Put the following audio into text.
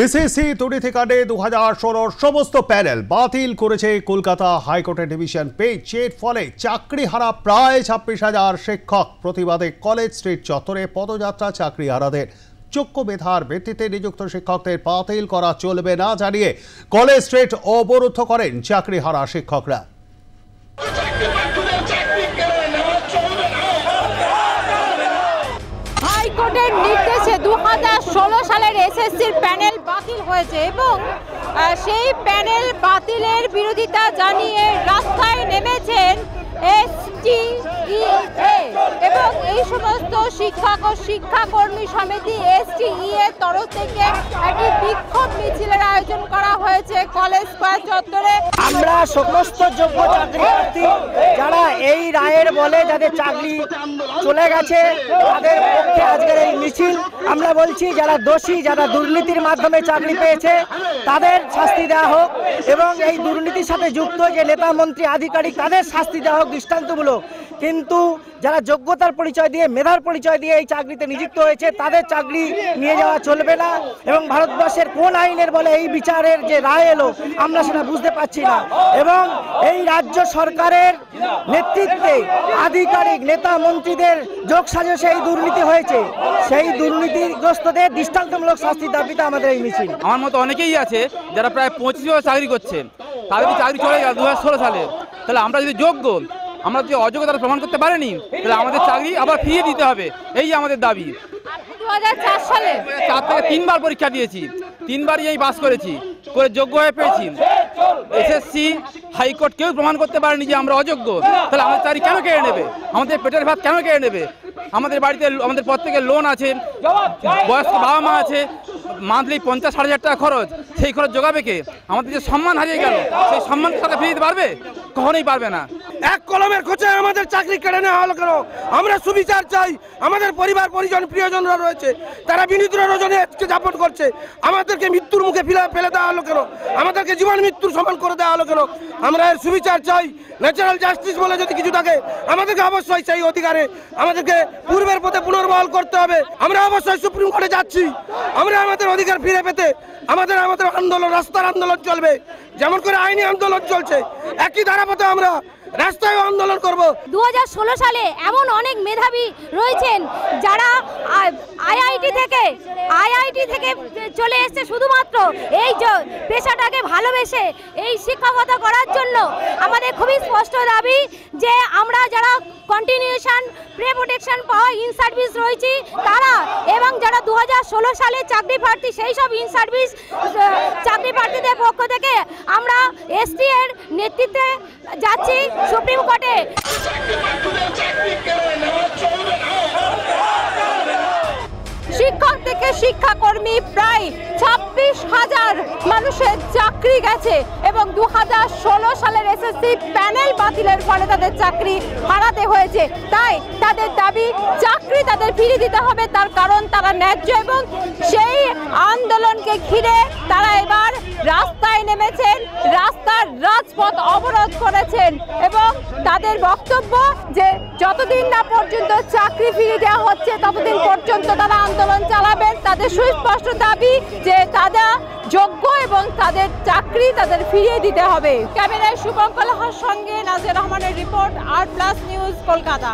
SSC দুর্নীতিকাণ্ডে 2016 সমস্ত panel বাতিল করেছে কলকাতা হাইকোর্টের ডিভিশন বেঞ্চ। এর ফলে চাকরিহারা প্রায় 26,000 শিক্ষক। প্রতিবাদে কলেজ স্ট্রিট চত্বরে পদযাত্রা। চাকরিহারাদের যোগ্য মেধার ভিত্তিতে নিযুক্ত শিক্ষকদের বাতিল করা চলবে না জানিয়ে কলেজ স্ট্রিট অবরুদ্ধ করেন চাকরিহারা শিক্ষকরা। হাইকোর্টের নির্দেশে 2016 সালের এসএসসির প্যানেল বাতিল হয়েছে এবং সেই প্যানেল বাতিলের বিরোধিতা জানিয়ে রাস্তায় নেমেছেন এসটিইএ এবং এই সমস্ত শিক্ষক ও শিক্ষাকর্মী সমিতি এসটিইএ এর তরফ থেকে একটি বিক্ষোভ মিছিলের আয়োজন করা হয়েছে কলেজ স্কয়ার চত্বরে। আমরা সমস্ত যোগ্য চাকরিপ্রার্থী যারা এই রায়ের বলে যাদের চাকরি চলে গেছে তাদের পক্ষে আজকের এই মিছিল। আমরা বলছি যারা দোষী, যারা দুর্নীতির মাধ্যমে চাকরি পেয়েছে তাদের শাস্তি দেওয়া হোক এবং এই দুর্নীতির সাথে যুক্ত যে নেতা মন্ত্রী আধিকারিক তাদের শাস্তি দেওয়া হোক দৃষ্টান্তমূলক। কিন্তু যারা যোগ্যতার পরিচয় দিয়ে, মেধার পরিচয় দিয়ে এই চাকরিতে নিযুক্ত হয়েছে তাদের চাকরি নিয়ে যাওয়া চলবে না। এবং ভারতবর্ষের কোন আইনের বলে এই বিচারের যে রায় এলো আমরা সেটা বুঝতে পারছি না। এবং এই রাজ্য সরকারের নেতৃত্বে আধিকারিক নেতা মন্ত্রীদের যোগসাজশে এই দুর্নীতি হয়েছে, সেই দুর্নীতিগ্রস্তদের দৃষ্টান্তমূলক শাস্তির দাবিতে আমাদের এই মিছিল। আমার মতো অনেকেই আছে যারা প্রায় 25 বছর চাকরি করছে, তাদের চাকরি চলে গেল 2016 সালে। তাহলে আমরা যদি যোগ্য, আমরা যদি অযোগ্যতা প্রমাণ করতে পারিনি তাহলে আমাদের চাকরি আবার ফিরিয়ে দিতে হবে, এই আমাদের দাবি। 2004 সালে 4 থেকে 3 বার পরীক্ষা দিয়েছি, 3 বারই এই পাস করেছি, করে যোগ্য হয়ে পেয়েছি। এসএসসি হাইকোর্ট কেউ প্রমাণ করতে পারেনি যে আমরা অযোগ্য। তাহলে আমাদের চাকরি কেন কেড়ে নেবে? আমাদের পেটের ভাত কেন কেড়ে নেবে? আমাদের বাড়িতে আমাদের প্রত্যেকের লোন আছে, বয়স্ক বাবা মা আছে, মান্থলি 50-60 টাকা খরচ, সেই খরচ জোগাবে কে? আমাদের যে সম্মান হারিয়ে গেল সেই সম্মান সরকার ফিরিয়ে দিতে পারবে? কখনোই পারবে না। এক কলমের খোঁচে আমাদের চাকরি কেড়ে নেওয়া হলো কেন? আমরা সুবিচার চাই। আমাদের পরিবার পরিজন প্রিয়জনরা রয়েছে, তারা বিনীত রজনে যাপন করছে। আমাদেরকে মৃত্যুর মুখে ফেলে দেওয়া হলো কেন? আমাদেরকে জীবন মৃত্যুর সমান করে দেওয়া হলো কেন? আমরা এর সুবিচার চাই। ন্যাচারাল জাস্টিস বলে যদি কিছু থাকে আমাদেরকে অবশ্যই সেই অধিকারে আমাদেরকে পূর্বের পথে পুনর্বহাল করতে হবে। আমরা অবশ্যই সুপ্রিম কোর্টে যাচ্ছি। আমরা আমাদের অধিকার ফিরে পেতে আমাদের আন্দোলন, রাস্তার আন্দোলন চলবে। যেমন করে আইনি আন্দোলন চলছে, একই ধারাপথে আমরা রাস্তায় আন্দোলন করব। 2016 সালে এমন অনেক মেধাবী রয়েছেন যারা আইআইটি থেকে চলে এসেছে শুধুমাত্র এই পেশাটাকে ভালোবেসে এই শিক্ষকতা করার জন্য। আমাদের খুবই স্পষ্ট দাবি যে আমরা যারা কন্টিনিউশন প্রে প্রোটেকশন পাওয়া ইন সার্ভিস রয়েছি তারা এবং যারা 2016 সালে চাকরি প্রার্থী, সেই সব ইন সার্ভিস চাকরি প্রার্থীদের পক্ষ থেকে আমরা এসটি এর নেতৃত্বে যাচ্ছি সুপ্রিম কোর্টে। শিক্ষক থেকে শিক্ষাকর্মী প্রায় 26,000 মানুষের চাকরি গেছে এবং 2016 সালের এসএসসি প্যানেল বাতিলের ফলে তাদের চাকরি হারাতে হয়েছে। তাই তাদের দাবি চাকরি তাদের ফিরিয়ে দিতে হবে, তার কারণ তারা ন্যায্য। এবং সেই আন্দোলনকে ঘিরে তারা এবার রাস্তায় নেমেছেন, রাস্তার রাজপথ অবরোধ করেছেন এবং তাদের বক্তব্য যে যতদিন না পর্যন্ত চাকরি ফিরিয়ে দেওয়া হচ্ছে ততদিন পর্যন্ত তারা আন্দোলন চালাবেন। তাদের সুস্পষ্ট দাবি যে তারা যোগ্য এবং তাদের চাকরি তাদের ফিরিয়ে দিতে হবে। ক্যামেরায় শুভঙ্কর লাহার সঙ্গে নাজির রহমানের রিপোর্ট, আর প্লাস নিউজ, কলকাতা।